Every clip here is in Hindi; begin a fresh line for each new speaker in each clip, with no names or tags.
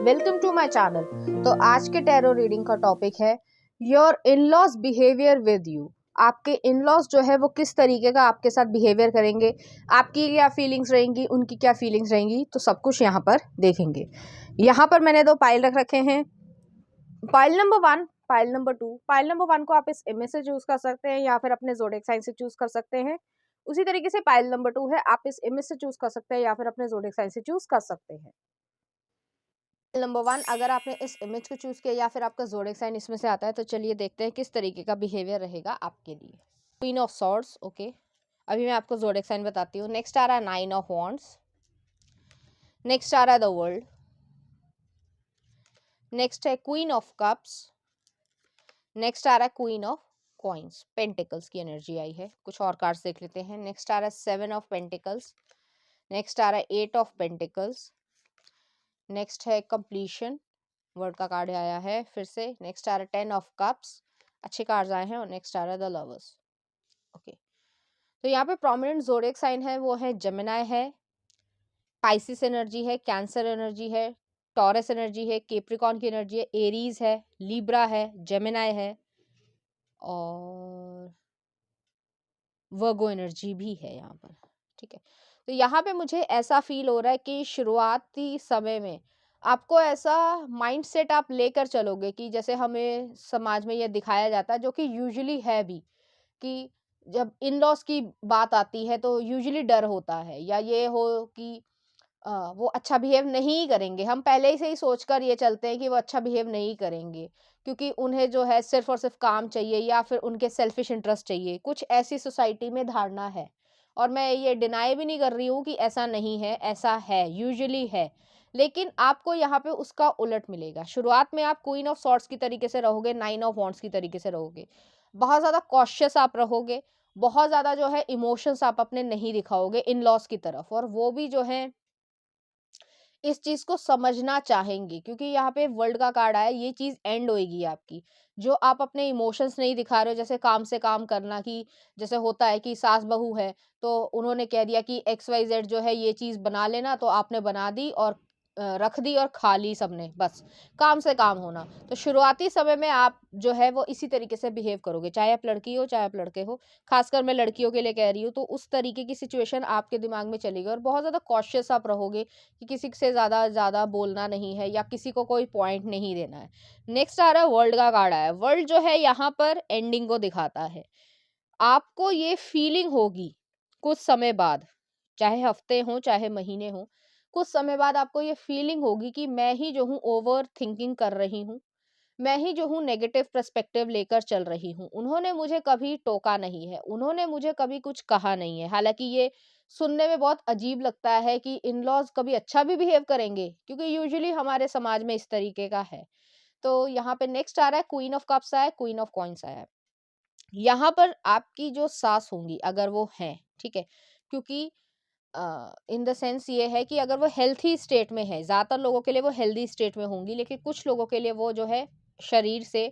Welcome to my channel. तो आज के टैरो रीडिंग का टॉपिक है your in laws behaviour with you. आपके इन लॉज जो है वो किस तरीके का आपके साथ बिहेवियर करेंगे, आपकी क्या फीलिंग्स रहेंगी, उनकी क्या फीलिंग्स रहेंगी, तो सब कुछ यहाँ पर देखेंगे। यहाँ पर मैंने 2 पाइल रख रखे हैं, pile number 1, pile number 2। Pile number 1 को आप इस इमेज से चूज कर सकते हैं या फिर अपने ज़ोडिएक साइन से चूज कर सकते हैं। उसी तरीके से पाइल नंबर 2 है, आप इस इमेज से चूज कर सकते हैं या फिर अपने ज़ोडिएक साइन से चूज कर सकते हैं। नंबर 1 अगर आपने इस इमेज को चूज किया या फिर आपका ज़ोडिएक साइन इसमें से आता है, तो चलिए देखते हैं किस तरीके का बिहेवियर रहेगा आपके लिए। क्वीन ऑफ सॉर्ड्स, ओके, अभी मैं आपको ज़ोडिएक साइन बताती हूँ। नेक्स्ट आ रहा है 9 ऑफ वॉन्ड्स, नेक्स्ट आ रहा है द वर्ल्ड, नेक्स्ट है क्वीन ऑफ कप्स, नेक्स्ट आ रहा है क्वीन ऑफ कॉइन्स। पेंटिकल्स की एनर्जी आई है, कुछ और कार्ड्स देख लेते हैं। नेक्स्ट आ रहा है 7 ऑफ पेंटिकल्स, नेक्स्ट आ रहा है 8 ऑफ पेंटिकल्स, नेक्स्ट है कंप्लीशन, वर्ड का कार्ड आया है फिर से। नेक्स्ट आ रहा है 10 ऑफ कप्स, अच्छे कार्ड्स आए हैं। और नेक्स्ट आ रहा है द लवर्स, ओके। तो यहाँ पे प्रोमिनेंट ज़ोडिएक साइन है वो है जेमिनी है, पाइसिस एनर्जी है, कैंसर एनर्जी है, टॉरस एनर्जी है, कैप्रिकॉर्न की एनर्जी है, एरीज है, लिब्रा है, जेमिनी है और वर्गो एनर्जी भी है यहाँ पर, ठीक है। तो यहाँ पे मुझे ऐसा फील हो रहा है कि शुरुआती समय में आपको ऐसा माइंडसेट आप लेकर चलोगे कि जैसे हमें समाज में ये दिखाया जाता है, जो कि यूजुअली है भी, कि जब इन लॉज की बात आती है तो यूजुअली डर होता है या ये हो कि वो अच्छा बिहेव नहीं करेंगे। हम पहले ही से ही सोचकर ये चलते हैं कि वो अच्छा बिहेव नहीं करेंगे क्योंकि उन्हें जो है सिर्फ और सिर्फ काम चाहिए या फिर उनके सेल्फिश इंटरेस्ट चाहिए। कुछ ऐसी सोसाइटी में धारणा है और मैं ये डिनाई भी नहीं कर रही हूँ कि ऐसा नहीं है, ऐसा है, यूजुअली है। लेकिन आपको यहाँ पे उसका उलट मिलेगा। शुरुआत में आप क्वीन ऑफ सॉर्ड्स की तरीके से रहोगे, 9 ऑफ वॉन्ड्स की तरीके से रहोगे, बहुत ज़्यादा कॉशियस आप रहोगे, बहुत ज़्यादा जो है इमोशंस आप अपने नहीं दिखाओगे इन लॉज की तरफ, और वो भी जो है इस चीज को समझना चाहेंगे क्योंकि यहाँ पे वर्ल्ड का कार्ड आया। ये चीज एंड होएगी आपकी, जो आप अपने इमोशंस नहीं दिखा रहे हो, जैसे काम से काम करना, कि जैसे होता है कि सास बहू है तो उन्होंने कह दिया कि XYZ जो है ये चीज बना लेना, तो आपने बना दी और रख दी और खा ली सबने, बस काम से काम होना। तो शुरुआती समय में आप जो है वो इसी तरीके से बिहेव करोगे, चाहे आप लड़की हो चाहे आप लड़के हो। खासकर मैं लड़कियों के लिए कह रही हूँ, तो उस तरीके की सिचुएशन आपके दिमाग में चलेगी और बहुत ज्यादा कॉशियस आप रहोगे कि किसी से ज़्यादा ज़्यादा बोलना नहीं है या किसी को कोई पॉइंट नहीं देना है। नेक्स्ट आ रहा है वर्ल्ड का कार्ड आया है। वर्ल्ड जो है यहाँ पर एंडिंग को दिखाता है। आपको ये फीलिंग होगी कुछ समय बाद, चाहे हफ्ते हो चाहे महीने हो, कुछ समय बाद आपको ये फीलिंग होगी कि मैं ही जो हूँ ओवर थिंकिंग कर रही हूँ, मैं ही जो हूँ नेगेटिव पर्सपेक्टिव लेकर चल रही हूँ। उन्होंने मुझे कभी टोका नहीं है, उन्होंने मुझे कभी कुछ कहा नहीं है। हालांकि ये सुनने में बहुत अजीब लगता है कि इन लॉज कभी अच्छा भी बिहेव करेंगे, क्योंकि यूजुअली हमारे समाज में इस तरीके का है। तो यहाँ पे नेक्स्ट आ रहा है क्वीन ऑफ कप्स आया है, क्वीन ऑफ कॉइन्स आया है। यहाँ पर आपकी जो सास होंगी, अगर वो हैं, ठीक है, क्योंकि इन द सेंस ये है कि अगर वो हेल्थी स्टेट में है, ज़्यादातर लोगों के लिए वो हेल्दी स्टेट में होंगी, लेकिन कुछ लोगों के लिए वो जो है शरीर से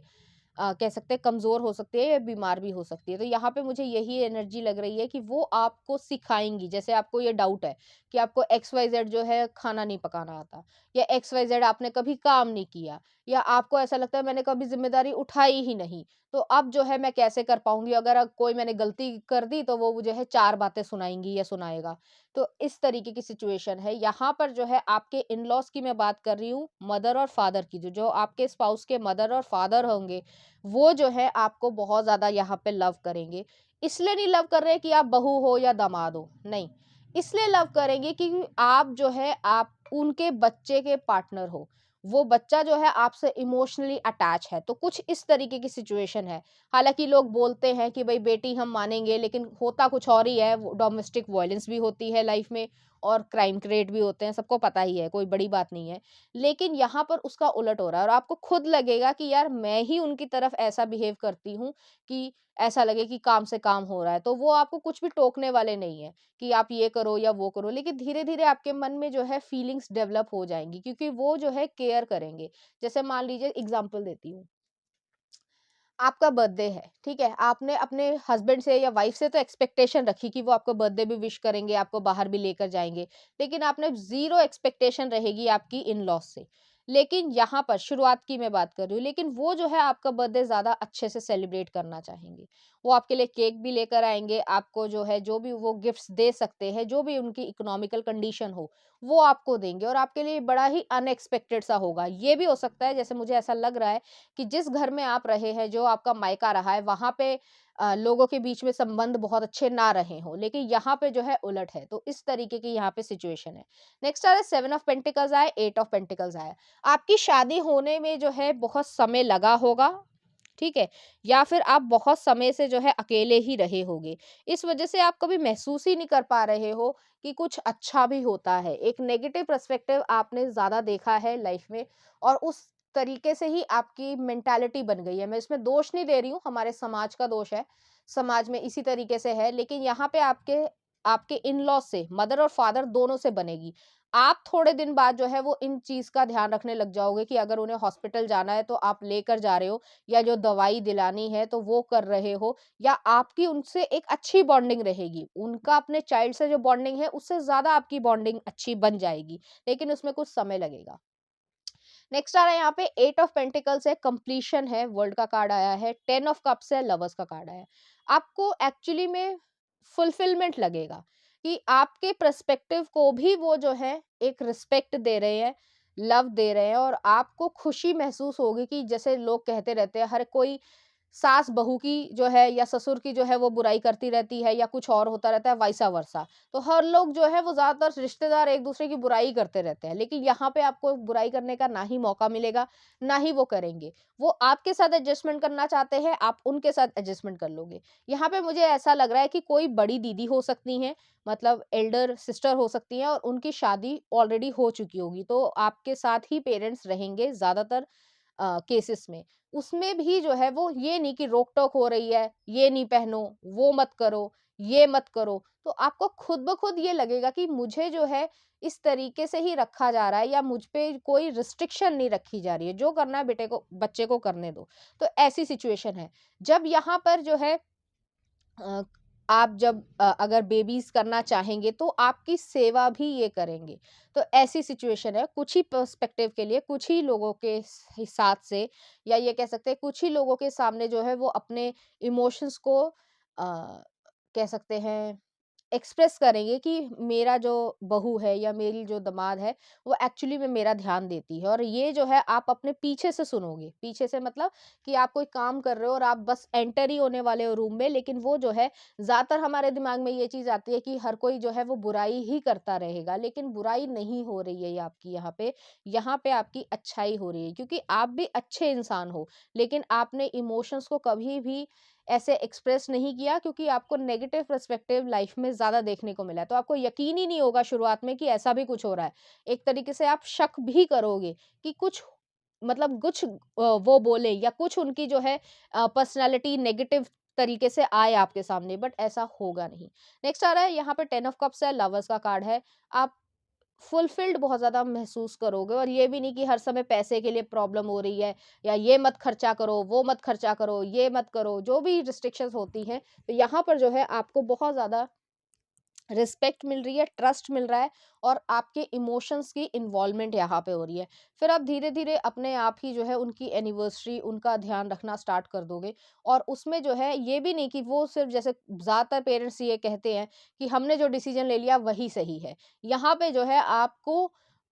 कह सकते हैं कमज़ोर हो सकती है या बीमार भी हो सकती है। तो यहाँ पे मुझे यही एनर्जी लग रही है कि वो आपको सिखाएँगी। जैसे आपको ये डाउट है कि आपको XYZ जो है खाना नहीं पकाना आता, या XYZ आपने कभी काम नहीं किया, या आपको ऐसा लगता है मैंने कभी ज़िम्मेदारी उठाई ही नहीं, तो अब जो है मैं कैसे कर पाऊँगी? अगर कोई मैंने गलती कर दी तो वो मुझे है 4 बातें सुनाएँगी या सुनाएगा। तो इस तरीके की सिचुएशन है। यहाँ पर जो है आपके इन-लॉज़ की मैं बात कर रही हूँ, मदर और फादर की। जो आपके स्पाउस के मदर और फादर होंगे, वो जो है आपको बहुत ज़्यादा यहाँ पे लव करेंगे। इसलिए नहीं लव कर रहे कि आप बहू हो या दामाद हो, नहीं। इसलिए लव करेंगे कि आप जो है आप उनके बच्चे के पार्टनर हो। वो बच्चा जो है आपसे इमोशनली अटैच है। तो कुछ इस तरीके की सिचुएशन है। हालाँकि लोग बोलते हैं कि भई बेटी हम मानेंगे, लेकिन होता कुछ और ही है। वो डोमेस्टिक वायलेंस भी होती है लाइफ में और क्राइम रेट भी होते हैं, सबको पता ही है, कोई बड़ी बात नहीं है। लेकिन यहाँ पर उसका उलट हो रहा है और आपको खुद लगेगा कि यार मैं ही उनकी तरफ ऐसा बिहेव करती हूँ कि ऐसा लगे कि काम से काम हो रहा है। तो वो आपको कुछ भी टोकने वाले नहीं है कि आप ये करो या वो करो, लेकिन धीरे-धीरे आपके मन में जो है फीलिंग्स डेवलप हो जाएँगी, क्योंकि वो जो है केयर करेंगे। जैसे मान लीजिए एग्ज़ाम्पल देती हूँ। आपका बर्थडे है, ठीक है? आपने अपने हस्बैंड से या वाइफ से तो एक्सपेक्टेशन रखी कि वो आपको बर्थडे भी विश करेंगे, आपको बाहर भी लेकर जाएँगे। लेकिन आपने ज़ीरो एक्सपेक्टेशन रहेगी आपकी इन-लॉज़ से। लेकिन यहाँ पर शुरुआत की मैं बात कर रही हूँ, लेकिन वो जो है आपका बर्थडे ज़्यादा अच्छे से सेलिब्रेट करना चाहेंगे। वो आपके लिए केक भी लेकर आएँगे, आपको जो है जो भी वो गिफ्ट्स दे सकते हैं, जो भी उनकी इकोनॉमिकल कंडीशन हो, वो आपको देंगे और आपके लिए बड़ा ही अनएक्सपेक्टेड सा होगा। ये भी हो सकता है, जैसे मुझे ऐसा लग रहा है कि जिस घर में आप रहे हैं, जो आपका मायका रहा है, वहाँ पे लोगों के बीच में संबंध बहुत अच्छे ना रहे हों, लेकिन यहाँ पे जो है उलट है। तो इस तरीके की यहाँ पे सिचुएशन है। नेक्स्ट आ रहा है 7 ऑफ पेंटिकल्स आया, 8 ऑफ पेंटिकल्स आया। आपकी शादी होने में जो है बहुत समय लगा होगा, ठीक है? या फिर आप बहुत समय से जो है अकेले ही रहे होंगे। इस वजह से आप कभी महसूस ही नहीं कर पा रहे हो कि कुछ अच्छा भी होता है। एक नेगेटिव पर्सपेक्टिव आपने ज़्यादा देखा है लाइफ में और उस तरीके से ही आपकी मेंटालिटी बन गई है। मैं इसमें दोष नहीं दे रही हूँ, हमारे समाज का दोष है। समाज में इसी तरीके से है, लेकिन यहाँ पे आपके आपके इन-लॉज़ से, मदर और फादर दोनों से बनेगी। आप थोड़े दिन बाद जो है वो इन चीज़ का ध्यान रखने लग जाओगे कि अगर उन्हें हॉस्पिटल जाना है तो आप लेकर जा रहे हो, या जो दवाई दिलानी है तो वो कर रहे हो, या आपकी उनसे एक अच्छी बॉन्डिंग रहेगी। उनका अपने चाइल्ड से जो बॉन्डिंग है उससे ज़्यादा आपकी बॉन्डिंग अच्छी बन जाएगी, लेकिन उसमें कुछ समय लगेगा। नेक्स्ट आ रहा है यहाँ पे 8 ऑफ पेंटिकल्स है, कंप्लीशन है, वर्ल्ड का कार्ड आया है, 10 ऑफ कप्स है, लवर्स का कार्ड आया है। आपको एक्चुअली में फुलफिलमेंट लगेगा कि आपके पर्सपेक्टिव को भी वो जो है एक रिस्पेक्ट दे रहे हैं, लव दे रहे हैं, और आपको खुशी महसूस होगी कि जैसे लोग कहते रहते हैं, हर कोई सास बहू की जो है या ससुर की जो है वो बुराई करती रहती है या कुछ और होता रहता है, वाइसा वर्सा। तो हर लोग जो है वो ज़्यादातर रिश्तेदार एक दूसरे की बुराई करते रहते हैं, लेकिन यहाँ पे आपको बुराई करने का ना ही मौका मिलेगा, ना ही वो करेंगे। वो आपके साथ एडजस्टमेंट करना चाहते हैं, आप उनके साथ एडजस्टमेंट कर लोगे। यहाँ पे मुझे ऐसा लग रहा है कि कोई बड़ी दीदी हो सकती हैं, मतलब एल्डर सिस्टर हो सकती हैं और उनकी शादी ऑलरेडी हो चुकी होगी, तो आपके साथ ही पेरेंट्स रहेंगे ज़्यादातर केसेस में। उसमें भी जो है वो ये नहीं कि रोक-टोक हो रही है, ये नहीं पहनो, वो मत करो, ये मत करो। तो आपको खुद ब खुद ये लगेगा कि मुझे जो है इस तरीके से ही रखा जा रहा है, या मुझ पे कोई रिस्ट्रिक्शन नहीं रखी जा रही है। जो करना है बेटे को बच्चे को करने दो। तो ऐसी सिचुएशन है। जब यहाँ पर जो है अ, आप जब अगर बेबीज़ करना चाहेंगे तो आपकी सेवा भी ये करेंगे। तो ऐसी सिचुएशन है, कुछ ही पर्सपेक्टिव के लिए, कुछ ही लोगों के साथ से, या ये कह सकते हैं कुछ ही लोगों के सामने जो है वो अपने इमोशंस को कह सकते हैं एक्सप्रेस करेंगे कि मेरा जो बहू है या मेरी जो दामाद है, वो एक्चुअली में मेरा ध्यान देती है। और ये जो है आप अपने पीछे से सुनोगे, पीछे से मतलब कि आप कोई काम कर रहे हो और आप बस एंटर ही होने वाले हो रूम में, लेकिन वो जो है ज़्यादातर हमारे दिमाग में ये चीज़ आती है कि हर कोई जो है वो बुराई ही करता रहेगा, लेकिन बुराई नहीं हो रही है ये आपकी यहाँ पे आपकी अच्छाई हो रही है, क्योंकि आप भी अच्छे इंसान हो, लेकिन आपने इमोशंस को कभी भी ऐसे एक्सप्रेस नहीं किया, क्योंकि आपको नेगेटिव पर्सपेक्टिव लाइफ में ज़्यादा देखने को मिला है। तो आपको यकीन ही नहीं होगा शुरुआत में कि ऐसा भी कुछ हो रहा है। एक तरीके से आप शक भी करोगे कि कुछ मतलब कुछ वो बोले या कुछ उनकी जो है पर्सनैलिटी नेगेटिव तरीके से आए आपके सामने, बट ऐसा होगा नहीं। नेक्स्ट आ रहा है यहाँ पे 10 ऑफ कप्स है, लवर्स का कार्ड है। आप फुलफिल्ड बहुत ज़्यादा महसूस करोगे, और ये भी नहीं कि हर समय पैसे के लिए प्रॉब्लम हो रही है, या ये मत खर्चा करो, वो मत खर्चा करो, ये मत करो, जो भी रिस्ट्रिक्शंस होती हैं, तो यहाँ पर जो है आपको बहुत ज़्यादा रिस्पेक्ट मिल रही है, ट्रस्ट मिल रहा है, और आपके इमोशंस की इन्वॉल्वमेंट यहाँ पे हो रही है। फिर आप धीरे-धीरे अपने आप ही जो है उनकी एनिवर्सरी, उनका ध्यान रखना स्टार्ट कर दोगे, और उसमें जो है ये भी नहीं कि वो सिर्फ़ जैसे ज़्यादातर पेरेंट्स ये कहते हैं कि हमने जो डिसीज़न ले लिया वही सही है। यहाँ पे जो है आपको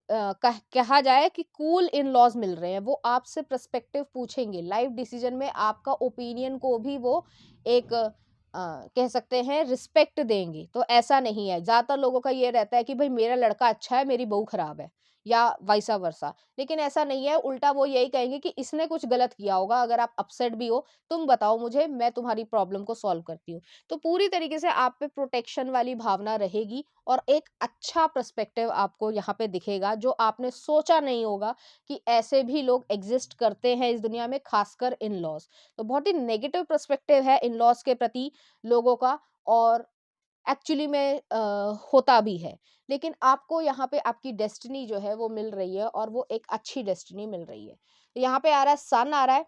कहा जाए कि कूल इन-लॉज़ मिल रहे हैं। वो आपसे पर्सपेक्टिव पूछेंगे, लाइफ़ डिसीज़न में आपका ओपिनियन को भी वो एक कह सकते हैं रिस्पेक्ट देंगे। तो ऐसा नहीं है, ज़्यादातर लोगों का ये रहता है कि भई मेरा लड़का अच्छा है, मेरी बहू खराब है, या वाइसा वर्सा। लेकिन ऐसा नहीं है, उल्टा वो यही कहेंगे कि इसने कुछ गलत किया होगा, अगर आप अपसेट भी हो, तुम बताओ मुझे, मैं तुम्हारी प्रॉब्लम को सॉल्व करती हूँ। तो पूरी तरीके से आप पे प्रोटेक्शन वाली भावना रहेगी, और एक अच्छा पर्सपेक्टिव आपको यहाँ पे दिखेगा, जो आपने सोचा नहीं होगा कि ऐसे भी लोग एग्ज़िस्ट करते हैं इस दुनिया में, ख़ासकर इन-लॉज़। तो बहुत ही नेगेटिव पर्सपेक्टिव है इन-लॉज़ के प्रति लोगों का, और एक्चुअली में होता भी है। लेकिन आपको यहाँ पे आपकी डेस्टिनी जो है वो मिल रही है, और वो एक अच्छी डेस्टिनी मिल रही है। तो यहाँ पे आ रहा है सन आ रहा है,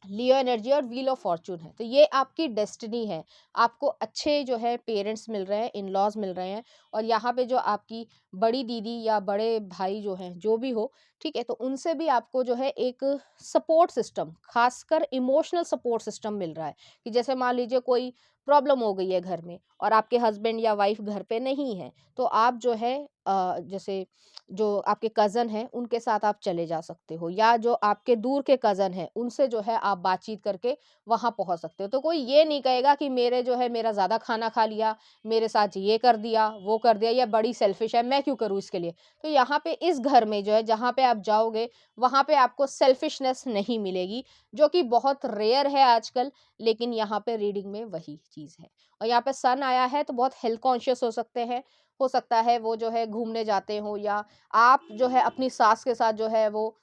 लियो एनर्जी और व्हील ऑफ फॉर्चून है, तो ये आपकी डेस्टिनी है। आपको अच्छे जो है पेरेंट्स मिल रहे हैं, इन लॉज मिल रहे हैं, और यहाँ पे जो आपकी बड़ी दीदी या बड़े भाई जो हैं, जो भी हो, ठीक है, तो उनसे भी आपको जो है एक सपोर्ट सिस्टम, खासकर इमोशनल सपोर्ट सिस्टम मिल रहा है। कि जैसे मान लीजिए कोई प्रॉब्लम हो गई है घर में और आपके हस्बैंड या वाइफ घर पे नहीं है, तो आप जो है जैसे जो आपके कज़न हैं, उनके साथ आप चले जा सकते हो, या जो आपके दूर के कज़न हैं, उनसे जो है आप बातचीत करके वहाँ पहुँच सकते हो। तो कोई ये नहीं कहेगा कि मेरे जो है मेरा ज़्यादा खाना खा लिया, मेरे साथ ये कर दिया, वो कर दिया, या बड़ी सेल्फिश है, मैं क्यों करूँ इसके लिए? तो यहाँ पे इस घर में जो है, जहाँ पे आप जाओगे, वहाँ पे आपको सेल्फिशनेस नहीं मिलेगी, जो कि बहुत रेयर है आजकल, लेकिन यहाँ पे रीडिंग में वही चीज़ है। और यहाँ पे सन आया है, तो बहुत हेल्थ कॉन्शियस हो सकते हैं। हो सकता है वो जो है घूमने जाते हों, या आप जो है अपनी सास के साथ जो है वो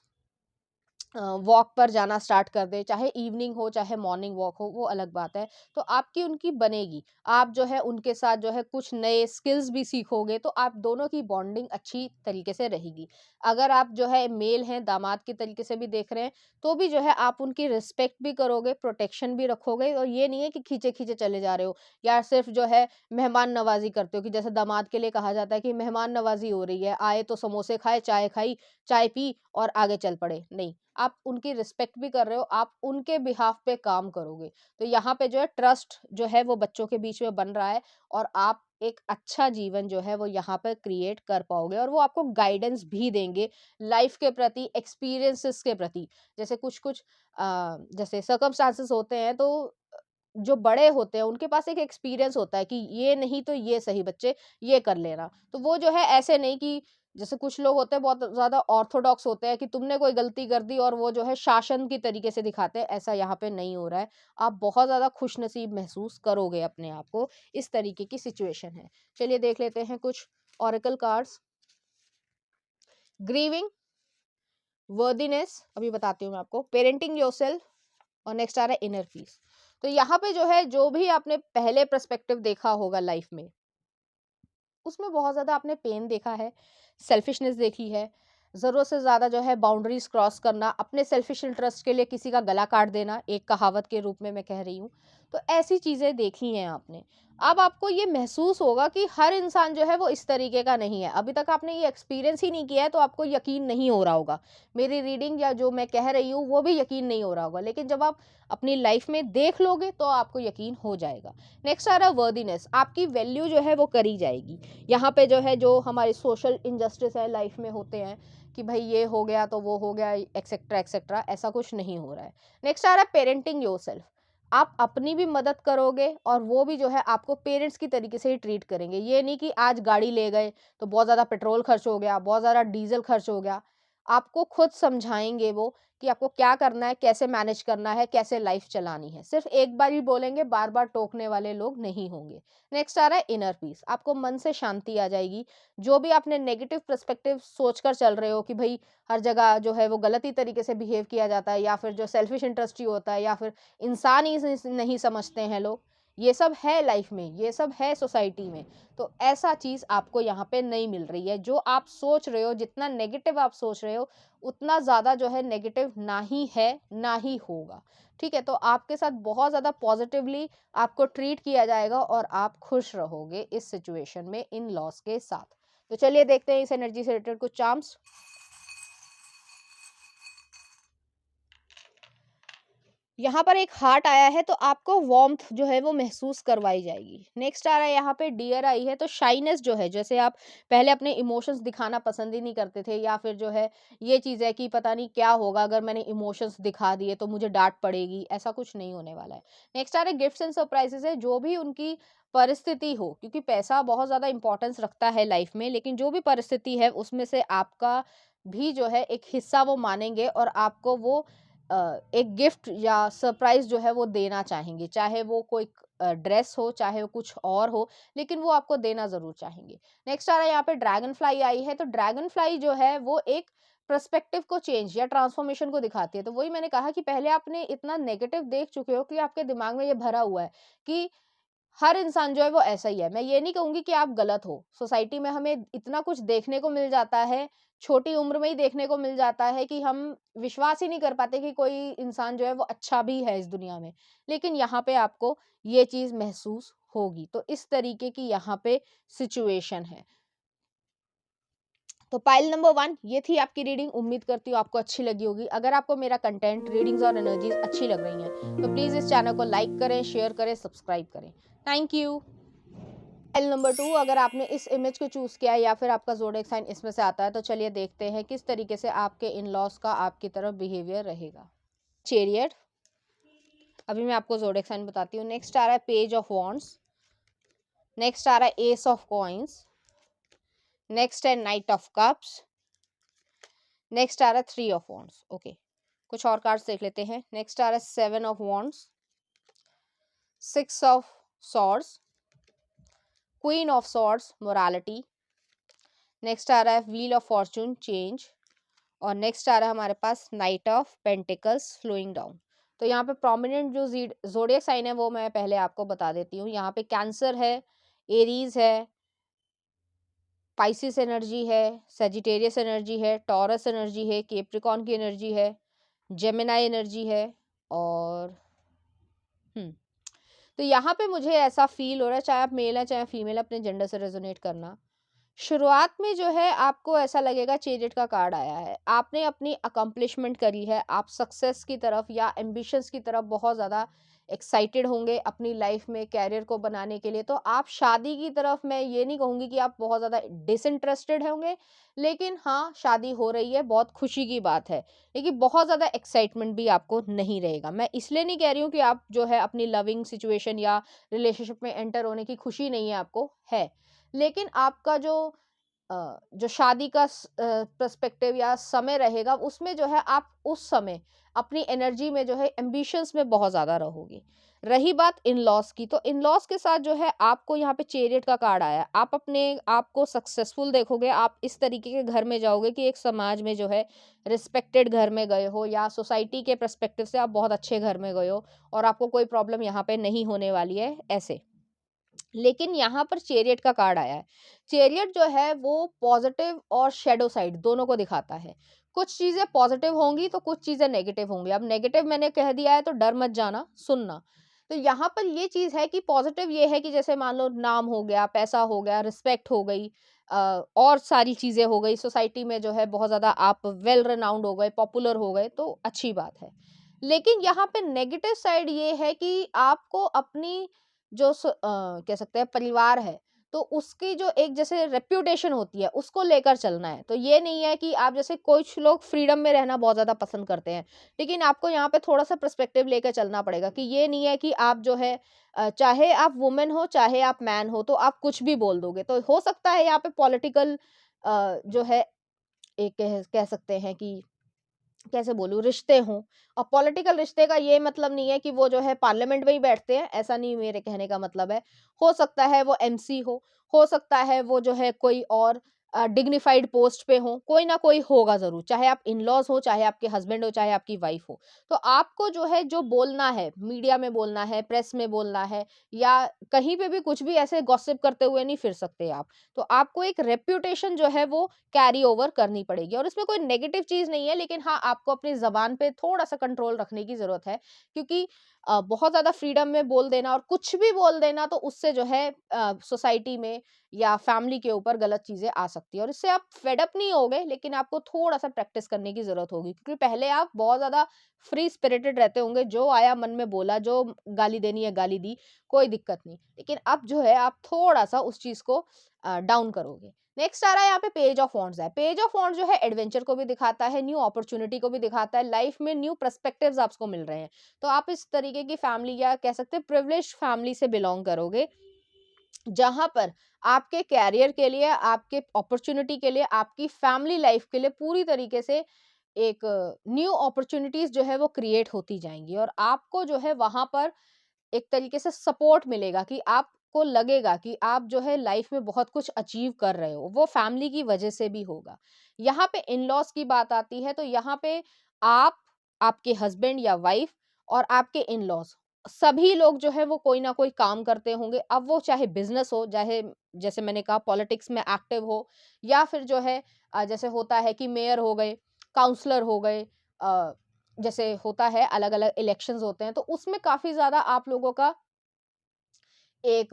वॉक पर जाना स्टार्ट कर दें, चाहे इवनिंग हो, चाहे मॉर्निंग वॉक हो, वो अलग बात है। तो आपकी उनकी बनेगी। आप जो है उनके साथ जो है कुछ नए स्किल्स भी सीखोगे, तो आप दोनों की बॉन्डिंग अच्छी तरीके से रहेगी। अगर आप जो है मेल हैं, दामाद के तरीके से भी देख रहे हैं, तो भी जो है आप उनकी रिस्पेक्ट भी करोगे, प्रोटेक्शन भी रखोगे, और ये नहीं है कि खींचे-खींचे चले जा रहे हो, या सिर्फ़ जो है मेहमान नवाज़ी करते हो, कि जैसे दामाद के लिए कहा जाता है कि मेहमान नवाज़ी हो रही है, आए तो समोसे खाए, चाय खाई, चाय पी और आगे चल पड़े। नहीं, आप उनकी रिस्पेक्ट भी कर रहे हो, आप उनके बिहाफ़ पे काम करोगे। तो यहाँ पे जो है ट्रस्ट जो है वो बच्चों के बीच में बन रहा है, और आप एक अच्छा जीवन जो है वो यहाँ पे क्रिएट कर पाओगे, और वो आपको गाइडेंस भी देंगे लाइफ़ के प्रति, एक्सपीरियंसेस के प्रति। जैसे कुछ-कुछ जैसे सर्कमस्टेंसेस होते हैं, तो जो बड़े होते हैं उनके पास एक एक्सपीरियंस होता है कि ये नहीं तो ये सही बच्चे, ये कर लेना। तो वो जो है ऐसे नहीं कि जैसे कुछ लोग होते हैं बहुत ज़्यादा ऑर्थोडॉक्स होते हैं कि तुमने कोई गलती कर दी और वो जो है शासन की तरीके से दिखाते हैं, ऐसा यहाँ पे नहीं हो रहा है। आप बहुत ज़्यादा खुशनसीब महसूस करोगे अपने आप को, इस तरीके की सिचुएशन है। चलिए देख लेते हैं कुछ ओरेकल कार्ड्स। ग्रीविंग, वर्दीनेस अभी बताती हूँ मैं आपको, पेरेंटिंग योरसेल्फ, और नेक्स्ट आ रहा है इनर पीस। तो यहाँ पे जो है, जो भी आपने पहले पर्सपेक्टिव देखा होगा लाइफ में, उसमें बहुत ज़्यादा आपने पेन देखा है, सेल्फिशनेस देखी है, ज़रूरत से ज़्यादा जो है बाउंड्रीज़ क्रॉस करना, अपने सेल्फिश इंटरेस्ट के लिए किसी का गला काट देना, एक कहावत के रूप में मैं कह रही हूँ। तो ऐसी चीज़ें देखी हैं आपने। अब आपको ये महसूस होगा कि हर इंसान जो है वो इस तरीके का नहीं है। अभी तक आपने ये एक्सपीरियंस ही नहीं किया है, तो आपको यकीन नहीं हो रहा होगा। मेरी रीडिंग या जो मैं कह रही हूँ वो भी यकीन नहीं हो रहा होगा, लेकिन जब आप अपनी लाइफ में देख लोगे तो आपको यकीन हो जाएगा। नेक्स्ट आ रहा है वर्दीनेस, आपकी वैल्यू जो है वो करी जाएगी। यहाँ पे जो है, जो हमारे सोशल इनजस्टिस है लाइफ में होते हैं, कि भाई ये हो गया तो वो हो गया, एक्सेट्रा एक्सेट्रा, ऐसा कुछ नहीं हो रहा है। नेक्स्ट आ रहा है पेरेंटिंग योरसेल्फ, आप अपनी भी मदद करोगे, और वो भी जो है आपको पेरेंट्स की तरीके से ही ट्रीट करेंगे। ये नहीं कि आज गाड़ी ले गए तो बहुत ज़्यादा पेट्रोल खर्च हो गया, बहुत ज़्यादा डीजल खर्च हो गया। आपको खुद समझाएंगे वो कि आपको क्या करना है, कैसे मैनेज करना है, कैसे लाइफ चलानी है। सिर्फ एक बार ही बोलेंगे, बार बार टोकने वाले लोग नहीं होंगे। नेक्स्ट आ रहा है इनर पीस, आपको मन से शांति आ जाएगी। जो भी आपने नेगेटिव पर्सपेक्टिव सोचकर चल रहे हो कि भाई हर जगह जो है वो गलत ही तरीके से बिहेव किया जाता है, या फिर जो सेल्फिश इंटरेस्ट ही होता है, या फिर इंसान ही नहीं समझते हैं लोग, ये सब है लाइफ में, ये सब है सोसाइटी में। तो ऐसा चीज़ आपको यहाँ पे नहीं मिल रही है। जो आप सोच रहे हो, जितना नेगेटिव आप सोच रहे हो, उतना ज़्यादा जो है नेगेटिव ना ही है, ना ही होगा। ठीक है? तो आपके साथ बहुत ज़्यादा पॉजिटिवली आपको ट्रीट किया जाएगा, और आप खुश रहोगे इस सिचुएशन में इन लॉस के साथ। तो चलिए देखते हैं इस एनर्जी से रिलेटेड कुछ चार्म्स। यहाँ पर एक हार्ट आया है, तो आपको वार्मथ जो है वो महसूस करवाई जाएगी। नेक्स्ट आ रहा है यहाँ पे डियर आई है, तो शाइनेस जो है, जैसे आप पहले अपने इमोशंस दिखाना पसंद ही नहीं करते थे, या फिर जो है ये चीज़ है कि पता नहीं क्या होगा अगर मैंने इमोशंस दिखा दिए तो मुझे डांट पड़ेगी, ऐसा कुछ नहीं होने वाला है। नेक्स्ट आ रहा है गिफ्ट्स एंड सरप्राइजेस है, जो भी उनकी परिस्थिति हो, क्योंकि पैसा बहुत ज़्यादा इंपॉर्टेंस रखता है लाइफ में, लेकिन जो भी परिस्थिति है उसमें से आपका भी जो है एक हिस्सा वो मानेंगे, और आपको वो एक गिफ्ट या सरप्राइज़ जो है वो देना चाहेंगे। चाहे वो कोई ड्रेस हो, चाहे वो कुछ और हो, लेकिन वो आपको देना ज़रूर चाहेंगे। नेक्स्ट आ रहा है यहाँ पे ड्रैगन फ्लाई आई है, तो ड्रैगन फ्लाई जो है वो एक पर्सपेक्टिव को चेंज या ट्रांसफॉर्मेशन को दिखाती है। तो वही मैंने कहा कि पहले आपने इतना नेगेटिव देख चुके हो कि आपके दिमाग में ये भरा हुआ है कि हर इंसान जो है वो ऐसा ही है। मैं ये नहीं कहूँगी कि आप गलत हो। सोसाइटी में हमें इतना कुछ देखने को मिल जाता है, छोटी उम्र में ही देखने को मिल जाता है कि हम विश्वास ही नहीं कर पाते कि कोई इंसान जो है वो अच्छा भी है इस दुनिया में। लेकिन यहाँ पे आपको ये चीज़ महसूस होगी। तो इस तरीके की यहाँ पे सिचुएशन है। तो पाइल नंबर 1 ये थी आपकी रीडिंग। उम्मीद करती हूँ आपको अच्छी लगी होगी। अगर आपको मेरा कंटेंट, रीडिंग्स और एनर्जीज अच्छी लग रही हैं तो प्लीज़ इस चैनल को लाइक करें, शेयर करें, सब्सक्राइब करें। Thank you. फाइल नंबर 2 अगर आपने इस इमेज को चूज़ किया है या फिर आपका ज़ोडिएक साइन इसमें से आता है तो चलिए देखते हैं किस तरीके से आपके इन-लॉज़ का आपकी तरफ बिहेवियर रहेगा। चैरियट, अभी मैं आपको ज़ोडिएक साइन बताती हूँ। नेक्स्ट आ रहा है पेज ऑफ वॉन्ड्स, नेक्स्ट आ रहा है एस ऑफ कॉइन्स, नेक्स्ट है नाइट ऑफ कप्स, नेक्स्ट आ रहा है 3 ऑफ वॉन्ड्स। ओके, कुछ और कार्ड्स देख लेते हैं। नेक्स्ट आ रहा है 7 of wands, 6 of swords, queen of swords morality, next आ रहा है व्हील ऑफ फॉर्चून चेंज, और नेक्स्ट आ रहा है हमारे पास knight of pentacles flowing down. तो यहाँ पे प्रोमिनेंट जो ज़ोडिएक साइन है वो मैं पहले आपको बता देती हूँ। यहाँ पे कैंसर है, एरीज है, पाइसिस एनर्जी है, सेजिटेरियस एनर्जी है, टॉरस एनर्जी है, कैप्रिकॉर्न की एनर्जी है, जेमिनाई एनर्जी है, और तो यहाँ पे मुझे ऐसा फील हो रहा है, चाहे आप मेल हैं चाहे फीमेल, अपने जेंडर से रेजोनेट करना। शुरुआत में जो है आपको ऐसा लगेगा, चेरियट का कार्ड आया है, आपने अपनी अकम्प्लिशमेंट करी है, आप सक्सेस की तरफ या एम्बिशंस की तरफ बहुत ज़्यादा एक्साइटेड होंगे अपनी लाइफ में कैरियर को बनाने के लिए। तो आप शादी की तरफ, मैं ये नहीं कहूँगी कि आप बहुत ज़्यादा डिसइंटरेस्टेड होंगे, लेकिन हाँ, शादी हो रही है, बहुत खुशी की बात है। लेकिन बहुत ज़्यादा एक्साइटमेंट भी आपको नहीं रहेगा। मैं इसलिए नहीं कह रही हूँ कि आप जो है अपनी लविंग सिचुएशन या रिलेशनशिप में एंटर होने की खुशी नहीं है आपको, है। लेकिन आपका जो शादी का पर्सपेक्टिव या समय रहेगा, उसमें जो है आप उस समय अपनी एनर्जी में जो है एम्बिशंस में बहुत ज़्यादा रहोगे। रही बात इन-लॉज़ की, तो इन-लॉज़ के साथ जो है आपको यहाँ पे चैरियट का कार्ड आया है। आप अपने आप को सक्सेसफुल देखोगे, आप इस तरीके के घर में जाओगे कि एक समाज में जो है रिस्पेक्टेड घर में गए हो, या सोसाइटी के पर्सपेक्टिव से आप बहुत अच्छे घर में गए हो और आपको कोई प्रॉब्लम यहाँ पे नहीं होने वाली है, ऐसे। लेकिन यहाँ पर चैरियट का कार्ड आया है। चैरियट जो है वो पॉजिटिव और शैडो साइड दोनों को दिखाता है। कुछ चीज़ें पॉजिटिव होंगी तो कुछ चीज़ें नेगेटिव होंगी। अब नेगेटिव मैंने कह दिया है तो डर मत जाना, सुनना। तो यहाँ पर ये चीज़ है कि पॉजिटिव ये है कि जैसे मान लो नाम हो गया, पैसा हो गया, रिस्पेक्ट हो गई, और सारी चीज़ें हो गई, सोसाइटी में जो है बहुत ज़्यादा आप वेल रेनाउंड हो गए, पॉपुलर हो गए, तो अच्छी बात है। लेकिन यहाँ पे नेगेटिव साइड ये है कि आपको अपनी कह सकते हैं परिवार है, तो उसकी जो एक जैसे रेप्यूटेशन होती है, उसको लेकर चलना है। तो ये नहीं है कि आप, जैसे कुछ लोग फ्रीडम में रहना बहुत ज़्यादा पसंद करते हैं, लेकिन आपको यहाँ पे थोड़ा-सा पर्सपेक्टिव लेकर चलना पड़ेगा कि ये नहीं है कि आप जो है चाहे आप वुमन हो, चाहे आप मैन हो, तो आप कुछ भी बोल दोगे। तो हो सकता है यहाँ पे पॉलिटिकल जो है, एक कह कह सकते हैं कि कैसे बोलूँ, रिश्ते हों। और पॉलिटिकल रिश्ते का ये मतलब नहीं है कि वो जो है पार्लियामेंट में ही बैठते हैं, ऐसा नहीं मेरे कहने का मतलब है। हो सकता है वो एमसी हो सकता है वो जो है कोई और डिग्निफाइड पोस्ट पे हो, कोई ना कोई होगा ज़रूर, चाहे आप इन-लॉज़ हो, चाहे आपके हस्बैंड हो, चाहे आपकी वाइफ़ हो। तो आपको जो है जो बोलना है, मीडिया में बोलना है, प्रेस में बोलना है, या कहीं पे भी कुछ भी ऐसे गॉसिप करते हुए नहीं फिर सकते आप। तो आपको एक रेप्यूटेशन जो है वो कैरी ओवर करनी पड़ेगी, और इसमें कोई नेगेटिव चीज़ नहीं है, लेकिन हाँ, आपको अपनी ज़बान पे थोड़ा-सा कंट्रोल रखने की ज़रूरत है, क्योंकि बहुत ज़्यादा फ्रीडम में बोल देना और कुछ भी बोल देना, तो उससे जो है सोसाइटी में या फैमिली के ऊपर गलत चीज़ें आ सकती है, और इससे आप फेड अप नहीं होगे, लेकिन आपको थोड़ा-सा प्रैक्टिस करने की ज़रूरत होगी, क्योंकि पहले आप बहुत ज़्यादा फ्री स्पिरिटेड रहते होंगे, जो आया मन में बोला, जो गाली देनी है गाली दी, कोई दिक्कत नहीं। लेकिन अब जो है आप थोड़ा-सा उस चीज़ को डाउन करोगे। नेक्स्ट आ रहा है यहाँ पे पेज ऑफ वॉन्ड्स है। पेज ऑफ वॉन्ड्स जो है एडवेंचर को भी दिखाता है, न्यू अपॉर्च्युनिटी को भी दिखाता है, लाइफ में न्यू पर्सपेक्टिव्स आपको मिल रहे हैं। तो आप इस तरीके की फैमिली, या कह सकते हैं प्रिविलेज्ड फैमिली से बिलॉन्ग करोगे, जहाँ पर आपके करियर के लिए, आपके अपॉर्च्युनिटी के लिए, आपकी फैमिली लाइफ के लिए पूरी तरीके से एक न्यू अपॉर्च्युनिटीज़ जो है वो क्रिएट होती जाएँगी, और आपको जो है वहाँ पर एक तरीके से सपोर्ट मिलेगा कि आपको लगेगा कि आप जो है लाइफ में बहुत कुछ अचीव कर रहे हो, वो फैमिली की वजह से भी होगा। यहाँ पे इन-लॉज़ की बात आती है, तो यहाँ पे आप, आपके हस्बैंड या वाइफ और आपके इन-लॉज़ सभी लोग जो है वो कोई ना कोई काम करते होंगे। अब वो चाहे बिज़नेस हो, चाहे जैसे मैंने कहा पॉलिटिक्स में एक्टिव हो, या फिर जो है जैसे होता है कि मेयर हो गए, काउंसलर हो गए, अ, जैसे होता है अलग-अलग इलेक्शंस होते हैं, तो उसमें काफ़ी ज़्यादा आप लोगों का एक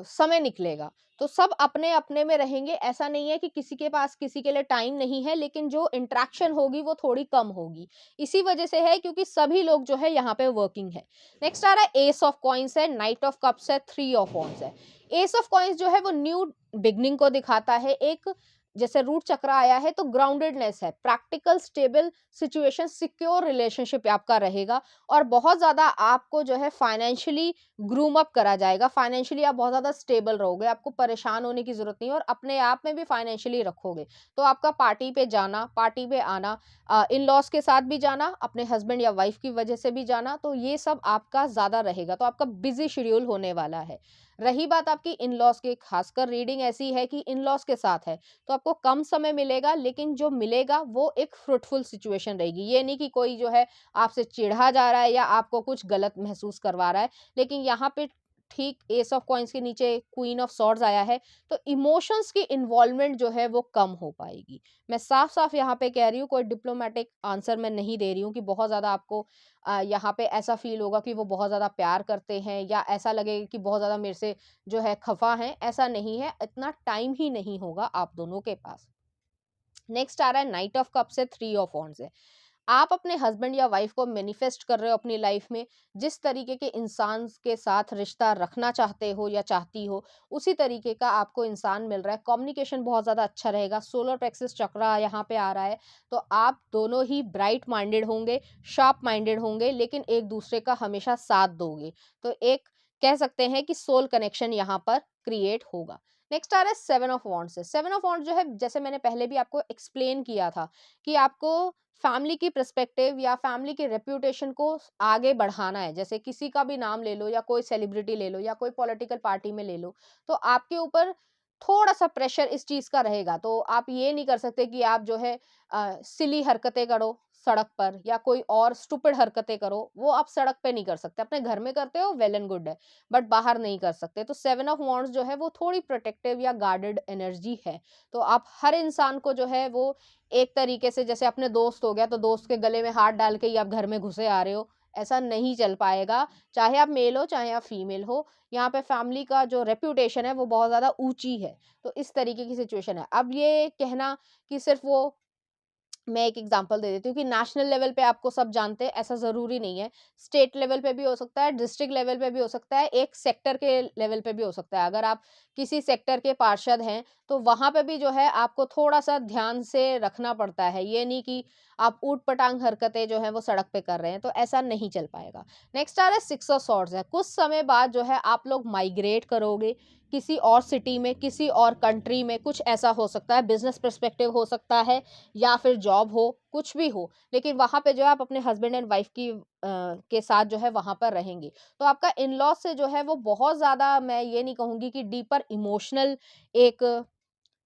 समय निकलेगा। तो सब अपने-अपने में रहेंगे, ऐसा नहीं है कि किसी के पास किसी के लिए टाइम नहीं है, लेकिन जो इंटरैक्शन होगी वो थोड़ी कम होगी। इसी वजह से है क्योंकि सभी लोग जो है यहाँ पे वर्किंग है। नेक्स्ट आ रहा है एस ऑफ कॉइन्स है, नाइट ऑफ कप्स है, थ्री ऑफ वॉन्ड्स है। एस ऑफ कॉइन्स जो है वो न्यू बिगिनिंग को दिखाता है, एक जैसे रूट चक्र आया है तो ग्राउंडेडनेस है, practical, stable situation, secure relationship आपका रहेगा, और बहुत ज़्यादा आपको जो है फाइनेंशियली ग्रूम अप करा जाएगा। फाइनेंशियली आप बहुत ज़्यादा स्टेबल रहोगे, आपको परेशान होने की ज़रूरत नहीं है, और अपने आप में भी फाइनेंशियली रखोगे। तो आपका पार्टी पे जाना, पार्टी पे आना, इन-लॉज़ के साथ भी जाना, अपने हस्बैंड या वाइफ़ की वजह से भी जाना, तो ये सब आपका ज़्यादा रहेगा। तो आपका बिज़ी शेड्यूल होने वाला है। रही बात आपकी इन-लॉज़ की, खासकर रीडिंग ऐसी है कि इन-लॉज़ के साथ है, तो आपको कम समय मिलेगा, लेकिन जो मिलेगा वो एक फ्रूटफुल सिचुएशन रहेगी। ये नहीं कि कोई जो है आपसे चिढ़ा जा रहा है या आपको कुछ गलत महसूस करवा रहा है। लेकिन यहाँ पे ठीक एस ऑफ कॉइन्स के नीचे क्वीन ऑफ सॉर्ड्स आया है, तो इमोशंस की इन्वॉल्वमेंट जो है वो कम हो पाएगी। मैं साफ-साफ यहाँ पे कह रही हूँ, कोई डिप्लोमैटिक आंसर मैं नहीं दे रही हूँ कि बहुत ज़्यादा आपको यहाँ पे ऐसा फ़ील होगा कि वो बहुत ज़्यादा प्यार करते हैं, या ऐसा लगेगा कि बहुत ज़्यादा मेरे से जो है खफ़ा हैं, ऐसा नहीं है, इतना टाइम ही नहीं होगा आप दोनों के पास। नेक्स्ट आ रहा है नाइट ऑफ कप्स है, थ्री ऑफ वॉन्ड्स है। आप अपने हस्बैंड या वाइफ को मैनिफेस्ट कर रहे हो अपनी लाइफ में, जिस तरीके के इंसान के साथ रिश्ता रखना चाहते हो या चाहती हो, उसी तरीके का आपको इंसान मिल रहा है। कम्युनिकेशन बहुत ज़्यादा अच्छा रहेगा, सोलर प्लेक्सस चक्रा यहाँ पे आ रहा है, तो आप दोनों ही ब्राइट माइंडेड होंगे, शार्प माइंडेड होंगे, लेकिन एक दूसरे का हमेशा साथ दोगे। तो एक कह सकते हैं कि सोल कनेक्शन यहाँ पर क्रिएट होगा। नेक्स्ट आ रहा है सेवन ऑफ वॉन्ड्स है। सेवन ऑफ वॉन्ड्स जो है, जैसे मैंने पहले भी आपको एक्सप्लेन किया था कि आपको फैमिली की पर्सपेक्टिव या फैमिली की रेप्यूटेशन को आगे बढ़ाना है। जैसे किसी का भी नाम ले लो, या कोई सेलिब्रिटी ले लो, या कोई पॉलिटिकल पार्टी में ले लो, तो आपके ऊपर थोड़ा सा प्रेशर इस चीज का रहेगा। तो आप ये नहीं कर सकते कि आप जो है सिली हरकतें करो सड़क पर, या कोई और स्टूपिड हरकतें करो, वो आप सड़क पे नहीं कर सकते। अपने घर में करते हो, वेल एंड गुड है, बट बाहर नहीं कर सकते। तो सेवन ऑफ वॉन्ड्स जो है वो थोड़ी प्रोटेक्टिव या गार्डेड एनर्जी है। तो आप हर इंसान को जो है वो एक तरीके से, जैसे अपने दोस्त हो गया, तो दोस्त के गले में हाथ डाल के ही आप घर में घुसे आ रहे हो, ऐसा नहीं चल पाएगा। चाहे आप मेल हो, चाहे आप फीमेल हो, यहाँ पे फैमिली का जो रेप्यूटेशन है वो बहुत ज़्यादा ऊँची है। तो इस तरीके की सिचुएशन है। अब ये कहना कि सिर्फ़ वो, मैं एक एग्जांपल दे देती हूँ कि नेशनल लेवल पे आपको सब जानते हैं, ऐसा ज़रूरी नहीं है। स्टेट लेवल पे भी हो सकता है, डिस्ट्रिक्ट लेवल पे भी हो सकता है, एक सेक्टर के लेवल पे भी हो सकता है। अगर आप किसी सेक्टर के पार्षद हैं, तो वहाँ पे भी जो है आपको थोड़ा-सा ध्यान से रखना पड़ता है। ये नहीं कि आप ऊट-पटांग हरकतें जो हैं वो सड़क पे कर रहे हैं, तो ऐसा नहीं चल पाएगा। नेक्स्ट आ रहा है सिक्स ऑफ सॉर्ड्स है। कुछ समय बाद जो है आप लोग माइग्रेट करोगे, किसी और सिटी में, किसी और कंट्री में, कुछ ऐसा हो सकता है, बिज़नेस पर्सपेक्टिव हो सकता है, या फिर जॉब हो, कुछ भी हो, लेकिन वहाँ पे जो है आप अपने हस्बैंड एंड वाइफ की के साथ जो है वहाँ पर रहेंगे। तो आपका इन-लॉज़ से जो है वो बहुत ज़्यादा, मैं ये नहीं कहूँगी कि डीपर इमोशनल एक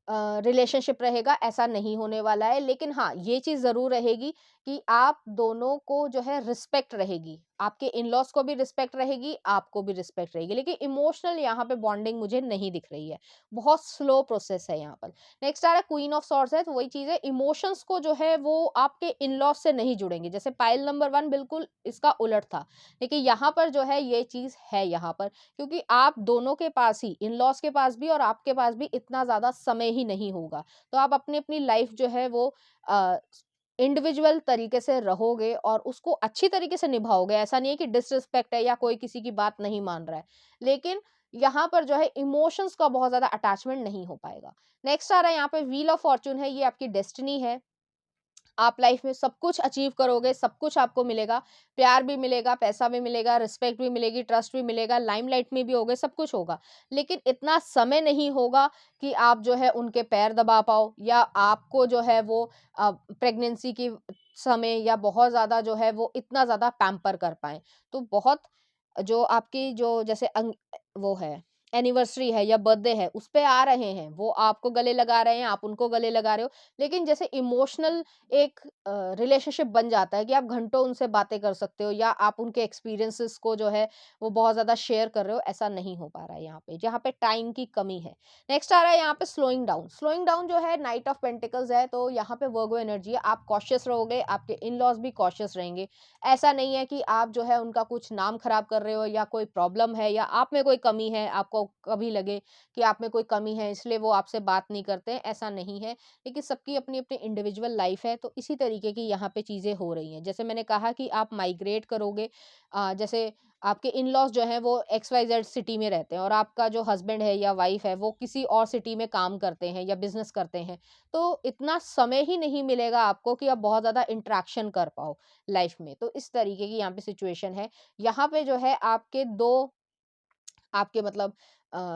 रिलेशनशिप रहेगा, ऐसा नहीं होने वाला है। लेकिन हाँ, ये चीज़ ज़रूर रहेगी कि आप दोनों को जो है रिस्पेक्ट रहेगी। आपके इन-लॉज़ को भी रिस्पेक्ट रहेगी, आपको भी रिस्पेक्ट रहेगी। लेकिन इमोशनल यहाँ पे बॉन्डिंग मुझे नहीं दिख रही है। बहुत स्लो प्रोसेस है यहाँ पर। नेक्स्ट आ रहा है क्वीन ऑफ सॉर्ड्स है, तो वही चीज़ है, इमोशंस को जो है वो आपके इन-लॉज़ से नहीं जुड़ेंगे। जैसे पाइल नंबर 1 बिल्कुल इसका उलट था। लेकिन यहाँ पर जो है ये चीज़ है यहाँ पर, क्योंकि आप दोनों के पास ही, इन-लॉज़ के पास भी और आपके पास भी इतना ज़्यादा समय ही नहीं होगा। तो आप अपनी-अपनी लाइफ़ जो है वो अ, इंडिविजुअल तरीके से रहोगे और उसको अच्छी तरीके से निभाओगे। ऐसा नहीं है कि डिसरिस्पेक्ट है या कोई किसी की बात नहीं मान रहा है। लेकिन यहाँ पर जो है इमोशंस का बहुत ज़्यादा अटैचमेंट नहीं हो पाएगा। नेक्स्ट आ रहा है यहाँ पे व्हील ऑफ फॉर्च्यून है, ये आपकी डेस्टिनी है। आप लाइफ में सब कुछ अचीव करोगे, सब कुछ आपको मिलेगा, प्यार भी मिलेगा, पैसा भी मिलेगा, रिस्पेक्ट भी मिलेगी, ट्रस्ट भी मिलेगा, लाइमलाइट में भी होगे, सब कुछ होगा। लेकिन इतना समय नहीं होगा कि आप जो है उनके पैर दबा पाओ, या आपको जो है वो प्रेगनेंसी की समय या बहुत ज़्यादा जो है वो इतना ज़्यादा पैम्पर कर पाएँ। तो बहुत जो आपकी जो जैसे वो है एनिवर्सरी है या बर्थडे है, उस पे आ रहे हैं, वो आपको गले लगा रहे हैं, आप उनको गले लगा रहे हो, लेकिन जैसे इमोशनल एक रिलेशनशिप बन जाता है कि आप घंटों उनसे बातें कर सकते हो या आप उनके एक्सपीरियंसेस को जो है वो बहुत ज़्यादा शेयर कर रहे हो, ऐसा नहीं हो पा रहा है यहाँ पे, जहाँ पे टाइम की कमी है। नेक्स्ट आ रहा है यहाँ पे स्लोइंग डाउन। स्लोइंग डाउन जो है नाइट ऑफ पेंटिकल्स है, तो यहाँ पे वर्गो एनर्जी है, आप कॉशियस रहोगे, आपके इन-लॉज़ भी कॉशियस रहेंगे। ऐसा नहीं है कि आप जो है उनका कुछ नाम खराब कर रहे हो या कोई प्रॉब्लम है या आप में कोई कमी है, आपको कभी लगे कि आप में कोई कमी है इसलिए वो आपसे बात नहीं करते हैं, ऐसा नहीं है। लेकिन सबकी अपनी-अपनी इंडिविजुअल लाइफ़ है, तो इसी तरीके की यहाँ पे चीज़ें हो रही हैं। जैसे मैंने कहा कि आप माइग्रेट करोगे, जैसे आपके इन-लॉज़ जो हैं वो XYZ सिटी में रहते हैं और आपका जो हस्बैंड है या वाइफ़ है वो किसी और सिटी में काम करते हैं या बिज़नेस करते हैं। तो इतना समय ही नहीं मिलेगा आपको कि आप बहुत ज़्यादा इंटरैक्शन कर पाओ लाइफ़ में। तो इस तरीके की यहाँ पे सिचुएशन है। यहाँ पे जो है आपके 2 आपके मतलब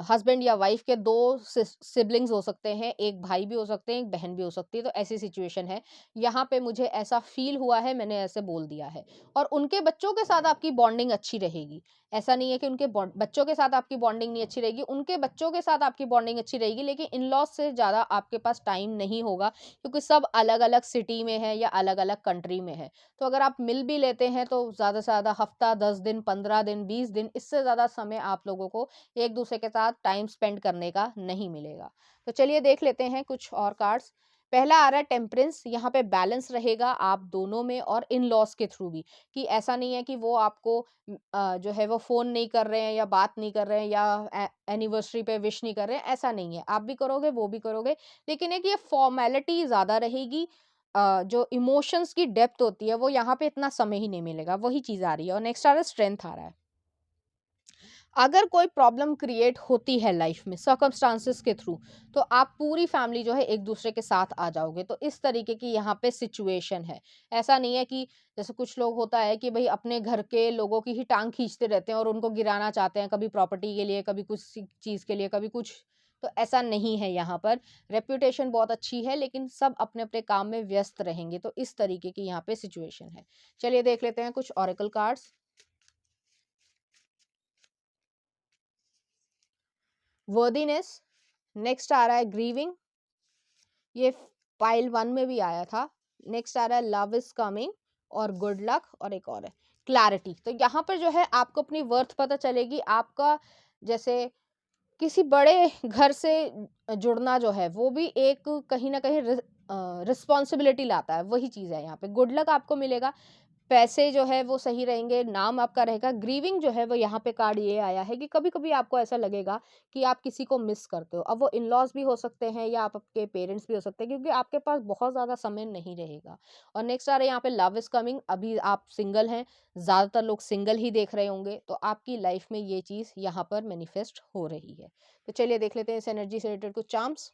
हस्बैंड या वाइफ के 2 सिबलिंग्स हो सकते हैं, 1 भाई भी हो सकते हैं, 1 बहन भी हो सकती है, तो ऐसी सिचुएशन है। यहाँ पे मुझे ऐसा फ़ील हुआ है, मैंने ऐसे बोल दिया है। और उनके बच्चों के साथ आपकी बॉन्डिंग अच्छी रहेगी। ऐसा नहीं है कि उनके बच्चों के साथ आपकी बॉन्डिंग नहीं अच्छी रहेगी, उनके बच्चों के साथ आपकी बॉन्डिंग अच्छी रहेगी, लेकिन इन-लॉज़ से ज़्यादा आपके पास टाइम नहीं होगा, क्योंकि सब अलग-अलग सिटी में है या अलग-अलग कंट्री में है। तो अगर आप मिल भी लेते हैं, तो ज़्यादा से ज़्यादा हफ़्ता, 10 दिन, 15 दिन, 20 दिन, इससे ज़्यादा समय आप लोगों को एक दूसरे के साथ टाइम स्पेंड करने का नहीं मिलेगा। तो चलिए देख लेते हैं कुछ और कार्ड्स। पहला आ रहा है टेम्परेंस, यहाँ पे बैलेंस रहेगा आप दोनों में और इन-लॉज़ के थ्रू भी, कि ऐसा नहीं है कि वो आपको जो है वो फ़ोन नहीं कर रहे हैं या बात नहीं कर रहे हैं या एनिवर्सरी पे विश नहीं कर रहे हैं, ऐसा नहीं है। आप भी करोगे, वो भी करोगे, लेकिन एक ये फ़ॉर्मेलिटी ज़्यादा रहेगी। जो इमोशंस की डेप्थ होती है, वो यहाँ पे इतना समय ही नहीं मिलेगा, वही चीज़ आ रही है। और नेक्स्ट आ रहा है स्ट्रेंथ आ रहा है। अगर कोई प्रॉब्लम क्रिएट होती है लाइफ में सर्कमस्टांसेस के थ्रू, तो आप पूरी फैमिली जो है एक दूसरे के साथ आ जाओगे, तो इस तरीके की यहाँ पे सिचुएशन है। ऐसा नहीं है कि जैसे कुछ लोग होता है कि भाई अपने घर के लोगों की ही टांग खींचते रहते हैं और उनको गिराना चाहते हैं, कभी प्रॉपर्टी के लिए, कभी कुछ चीज के लिए, कभी कुछ। तो ऐसा नहीं है यहाँ पर। रेप्यूटेशन बहुत अच्छी है, लेकिन सब अपने अपने काम में व्यस्त रहेंगे, तो इस तरीके की यहाँ पे सिचुएशन है। चलिए देख लेते हैं कुछ ऑरेकल कार्ड्स। वर्दीनेस। नेक्स्ट आ रहा है ग्रीविंग, ये पाइल 1 में भी आया था। नेक्स्ट आ रहा है लव इज कमिंग और गुड लक, और एक और है क्लैरिटी। तो यहाँ पर जो है आपको अपनी वर्थ पता चलेगी, आपका जैसे किसी बड़े घर से जुड़ना जो है वो भी एक कहीं ना कहीं रिस्पॉन्सिबिलिटी लाता है, वही चीज़ है यहाँ पे। गुड लक आपको मिलेगा, पैसे जो है वो सही रहेंगे, नाम आपका रहेगा। ग्रीविंग जो है वो यहाँ पे कार्ड ये आया है कि कभी-कभी आपको ऐसा लगेगा कि आप किसी को मिस करते हो। अब वो इन-लॉज़ भी हो सकते हैं या आप आपके पेरेंट्स भी हो सकते हैं, क्योंकि आपके पास बहुत ज़्यादा समय नहीं रहेगा। और नेक्स्ट आ रहा है यहाँ पे लव इज़ कमिंग, अभी आप सिंगल हैं, ज़्यादातर लोग सिंगल ही देख रहे होंगे, तो आपकी लाइफ में ये चीज़ यहाँ पर मैनिफेस्ट हो रही है। तो चलिए देख लेते हैं इस एनर्जी से रिलेटेड कुछ चार्म्स।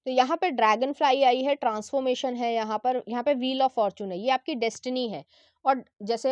तो यहाँ पे ड्रैगन फ्लाई आई है, ट्रांसफॉर्मेशन है यहाँ पे व्हील ऑफ फॉर्च्यून है, ये आपकी डेस्टिनी है। और जैसे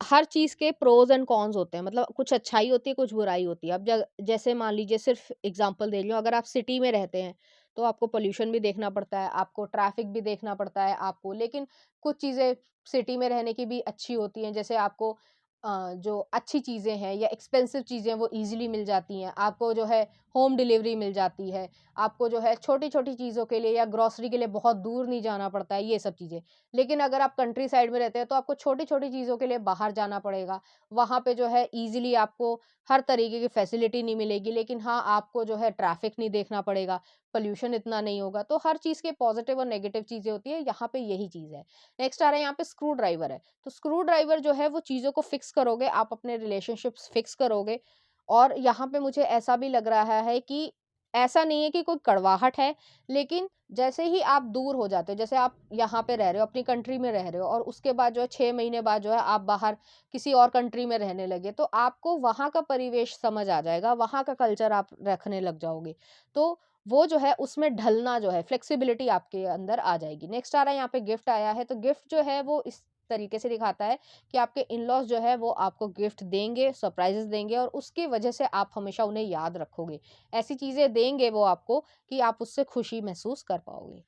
हर चीज़ के प्रोज एंड कॉन्स होते हैं, मतलब कुछ अच्छाई होती है, कुछ बुराई होती है। अब जैसे मान लीजिए, सिर्फ एग्जांपल दे रही हूँ, अगर आप सिटी में रहते हैं तो आपको पोल्यूशन भी देखना पड़ता है, आपको ट्रैफिक भी देखना पड़ता है आपको, लेकिन कुछ चीज़ें सिटी में रहने की भी अच्छी होती हैं। जैसे आपको जो अच्छी चीज़ें हैं या एक्सपेंसिव चीज़ें वो ईजिली मिल जाती हैं, आपको जो है होम डिलीवरी मिल जाती है, आपको जो है छोटी-छोटी चीज़ों के लिए या ग्रोसरी के लिए बहुत दूर नहीं जाना पड़ता है, ये सब चीज़ें। लेकिन अगर आप कंट्री साइड में रहते हैं, तो आपको छोटी-छोटी चीज़ों के लिए बाहर जाना पड़ेगा। वहाँ पे जो है ईज़िली आपको हर तरीके की फैसिलिटी नहीं मिलेगी, लेकिन हाँ, आपको जो है ट्रैफ़िक नहीं देखना पड़ेगा, पॉल्यूशन इतना नहीं होगा। तो हर चीज़ के पॉज़िटिव और नेगेटिव चीज़ें होती हैं, यहाँ पे यही चीज़ है। नेक्स्ट आ रहा है यहाँ पे स्क्रू ड्राइवर है। तो स्क्रू ड्राइवर जो है वो चीज़ों को फिक्स करोगे, आप अपने रिलेशनशिप्स फिक्स करोगे। और यहाँ पे मुझे ऐसा भी लग रहा है कि ऐसा नहीं है कि कोई कड़वाहट है, लेकिन जैसे ही आप दूर हो जाते हो, जैसे आप यहाँ पे रह रहे हो, अपनी कंट्री में रह रहे हो और उसके बाद जो है 6 महीने बाद जो है आप बाहर किसी और कंट्री में रहने लगे, तो आपको वहाँ का परिवेश समझ आ जाएगा, वहाँ का कल्चर आप रखने लग जाओगे। तो वो जो है उसमें ढलना जो है, फ्लेक्सिबिलिटी आपके अंदर आ जाएगी। नेक्स्ट आ रहा है यहाँ पे गिफ्ट आया है, तो गिफ्ट जो है वो इस तरीके से दिखाता है कि आपके इन-लॉज़ जो है वो आपको गिफ्ट देंगे, सरप्राइज़ेज़ देंगे और उसकी वजह से आप हमेशा उन्हें याद रखोगे। ऐसी चीज़ें देंगे वो आपको कि आप उससे खुशी महसूस कर पाओगे।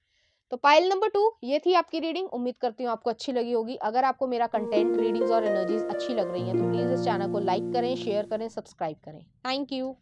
तो पाइल नंबर 2 ये थी आपकी रीडिंग। उम्मीद करती हूँ आपको अच्छी लगी होगी। अगर आपको मेरा कंटेंट, रीडिंग्स और एनर्जीज़ अच्छी लग रही हैं तो प्लीज़ इस चैनल को लाइक करें, शेयर करें, सब्सक्राइब करें। Thank you.